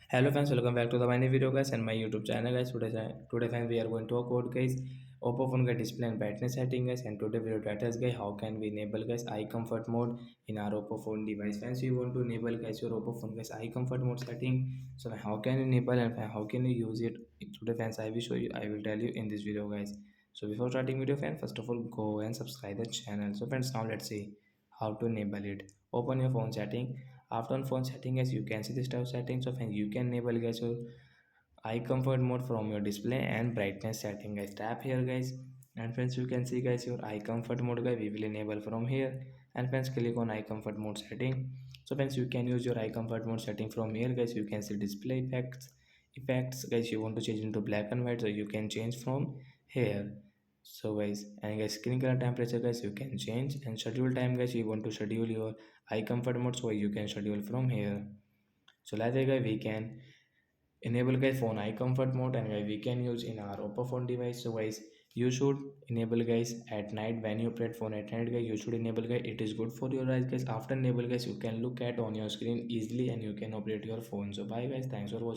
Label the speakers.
Speaker 1: Hello friends, welcome back to the my new video guys and my YouTube channel guys. Today friends we are going to talk about guys Oppo phone का display and brightness setting guys, and today video data is guys how can we enable guys eye comfort mode in our Oppo phone device. Friends, you want to enable guys your Oppo phone guys eye comfort mode setting. So how can you enable and how can you use it? Today friends I will show you. I will tell you in this video guys. So before starting video friends, first of all go and subscribe the channel. So friends, now let's see how to enable it. Open your phone setting. After on phone setting guys, you can see this type of settings. So friends, you can enable guys your eye comfort mode from your display and brightness setting guys. Tap here guys, and friends you can see guys your eye comfort mode guys we will enable from here. And friends, click on eye comfort mode setting. So friends, you can use your eye comfort mode setting from here guys. You can see display effects guys. You want to change into black and white, so you can change from here. So guys, and guys screen color temperature guys you can change, and schedule time guys you want to schedule your eye comfort mode, so you can schedule from here. So like that guys we can enable guys phone eye comfort mode, and guys we can use in our Oppo phone device. So guys, you should enable guys at night. When you operate phone at night guys, you should enable guys. It is good for your eyes guys. After enable guys, you can look at on your screen easily and you can operate your phone. So bye guys, thanks for watching.